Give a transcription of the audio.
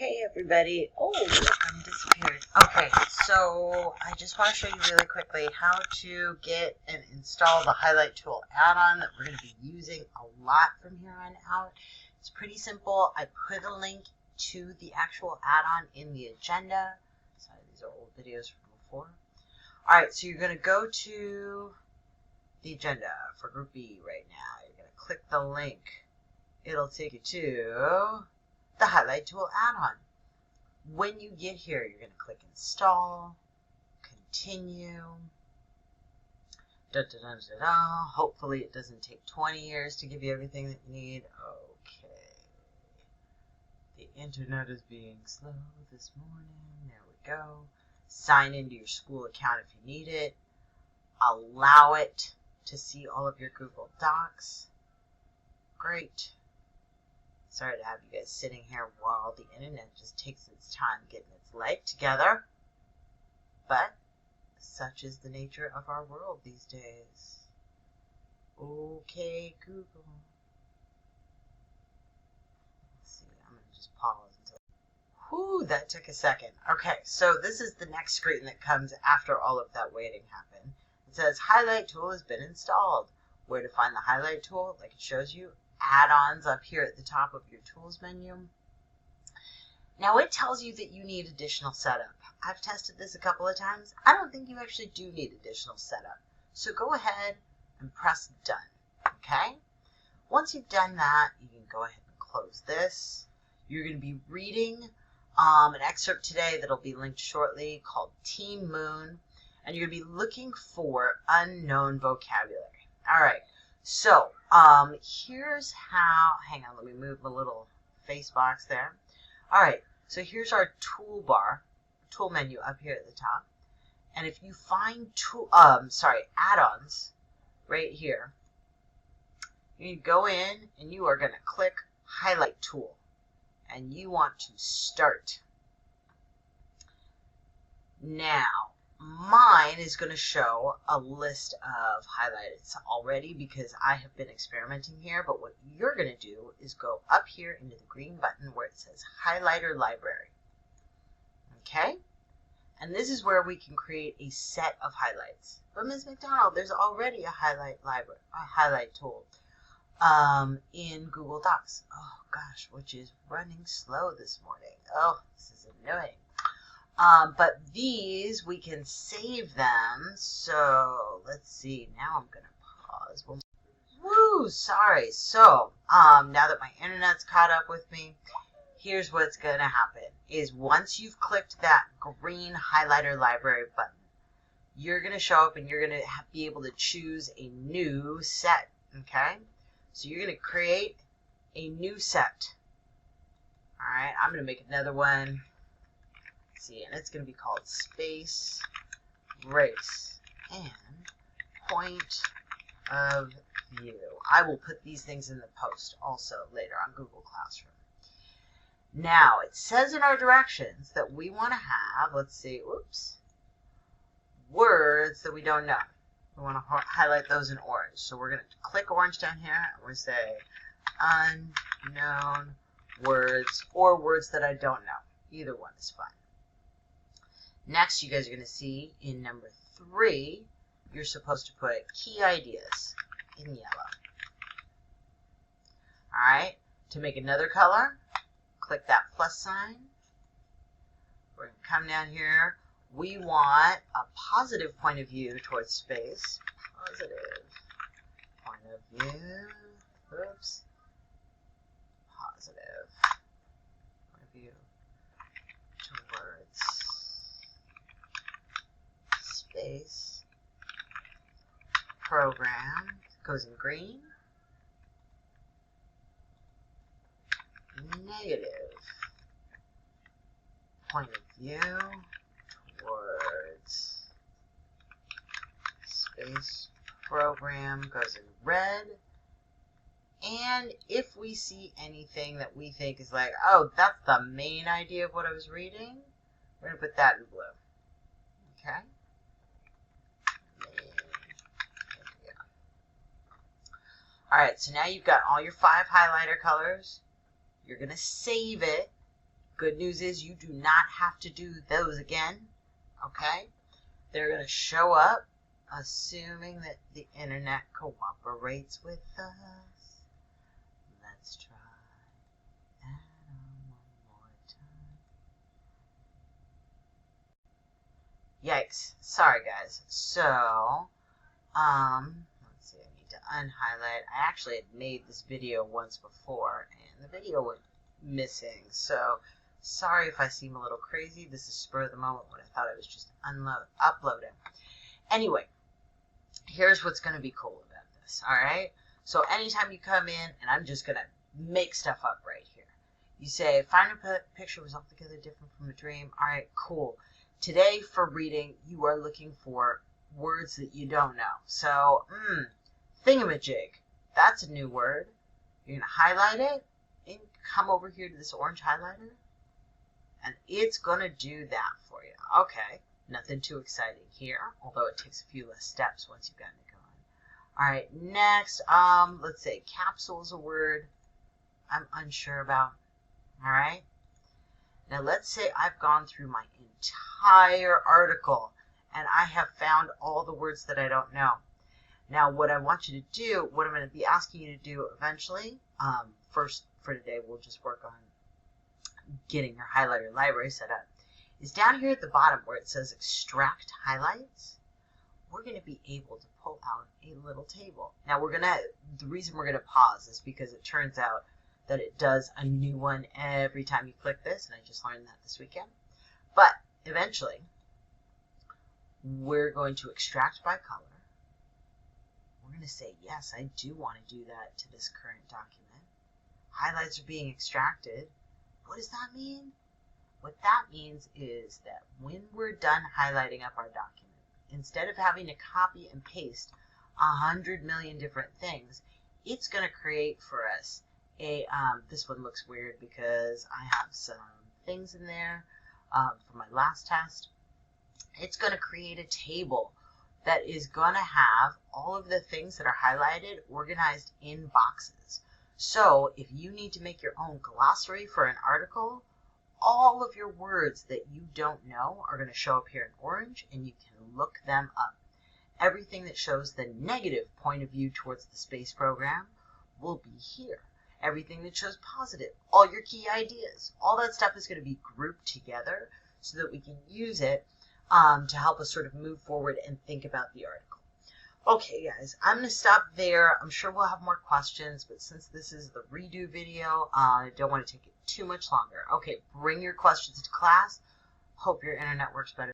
Hey everybody. Oh, look, I'm disappeared. Okay, so I just want to show you really quickly how to get and install the highlight tool add-on that we're going to be using a lot from here on out. It's pretty simple. I put a link to the actual add-on in the agenda. Sorry, these are old videos from before. Alright, so you're going to go to the agenda for Group B right now. You're going to click the link. It'll take you to the highlight tool add-on. When you get here, you're going to click install, continue. Hopefully it doesn't take 20 years to give you everything that you need. Okay. The internet is being slow this morning. There we go. Sign into your school account if you need it. Allow it to see all of your Google Docs. Great. Sorry to have you guys sitting here while the internet just takes its time getting its life together. But such is the nature of our world these days. Okay, Google. Let's see, I'm going to just pause until... Whew, that took a second. Okay, so this is the next screen that comes after all of that waiting happened. It says, Highlight Tool has been installed. Where to find the Highlight Tool, like it shows you, add-ons up here at the top of your tools menu. Now it tells you that you need additional setup. I've tested this a couple of times. I don't think you actually do need additional setup. So go ahead and press done. Okay? Once you've done that, you can go ahead and close this. You're going to be reading an excerpt today that'll be linked shortly called Team Moon. And you're going to be looking for unknown vocabulary. All right. So, here's how, hang on, let me move the little face box there. All right, so here's our toolbar, tool menu up here at the top. And if you find add-ons right here, you go in and you are going to click Highlight Tool. And you want to start. Now, mine is going to show a list of highlights already because I have been experimenting here, but what you're going to do is go up here into the green button where it says Highlighter Library. Okay? And this is where we can create a set of highlights. But Ms. McDonald, there's already a highlight tool in Google Docs. Oh gosh, which is running slow this morning. Oh, this is annoying. But these, we can save them. So let's see. Now I'm going to pause. Woo, sorry. So now that my internet's caught up with me, here's what's going to happen. Is once you've clicked that green highlighter library button, you're going to show up and you're going to be able to choose a new set. Okay? So you're going to create a new set. All right. I'm going to make another one. See, and it's going to be called Space Race and Point of View. I will put these things in the post also later on Google Classroom. Now, it says in our directions that we want to have, let's see, words that we don't know. We want to highlight those in orange. So we're going to click orange down here and we say unknown words or words that I don't know. Either one is fine. Next, you guys are going to see in number 3, you're supposed to put key ideas in yellow. All right, to make another color, click that plus sign. We're going to come down here. We want a positive point of view towards space. Positive point of view. Oops. Positive point of view towards space. Program goes in green. Negative point of view towards space. Program goes in red. And if we see anything that we think is like, oh, that's the main idea of what I was reading, we're going to put that in blue. Okay? Alright, so now you've got all your 5 highlighter colors. You're going to save it. Good news is you do not have to do those again, okay? They're going to show up, assuming that the internet cooperates with us. Let's try that one more time. Yikes. Sorry, guys. So, let's see, I need to unhighlight. I actually had made this video once before, and the video went missing, so sorry if I seem a little crazy. This is spur of the moment when I thought I was just uploading. Anyway, here's what's going to be cool about this, alright? So anytime you come in, and I'm just going to make stuff up right here. You say, find a picture was altogether different from a dream. Alright, cool. Today for reading, you are looking for words that you don't know. So, thingamajig. That's a new word. You're going to highlight it, and come over here to this orange highlighter, and it's going to do that for you. Okay, nothing too exciting here, although it takes a few less steps once you've gotten it going. All right, next, let's say capsule is a word I'm unsure about. All right, now let's say I've gone through my entire article, and I have found all the words that I don't know. Now, what I want you to do, what I'm going to be asking you to do eventually, first for today, we'll just work on getting your highlighter library set up, is down here at the bottom where it says extract highlights. We're going to be able to pull out a little table. Now, the reason we're going to pause is because it turns out that it does a new one every time you click this, and I just learned that this weekend. But eventually, we're going to extract by color. We're going to say, yes, I do want to do that to this current document. Highlights are being extracted. What does that mean? What that means is that when we're done highlighting up our document, instead of having to copy and paste 100 million different things, it's going to create for us a, this one looks weird because I have some things in there for my last test. It's going to create a table that is going to have all of the things that are highlighted organized in boxes. So if you need to make your own glossary for an article, all of your words that you don't know are going to show up here in orange, and you can look them up. Everything that shows the negative point of view towards the space program will be here. Everything that shows positive, all your key ideas, all that stuff is going to be grouped together so that we can use it to help us sort of move forward and think about the article. Okay, guys, I'm going to stop there. I'm sure we'll have more questions, but since this is the redo video, I don't want to take it too much longer. Okay, bring your questions to class. Hope your internet works better.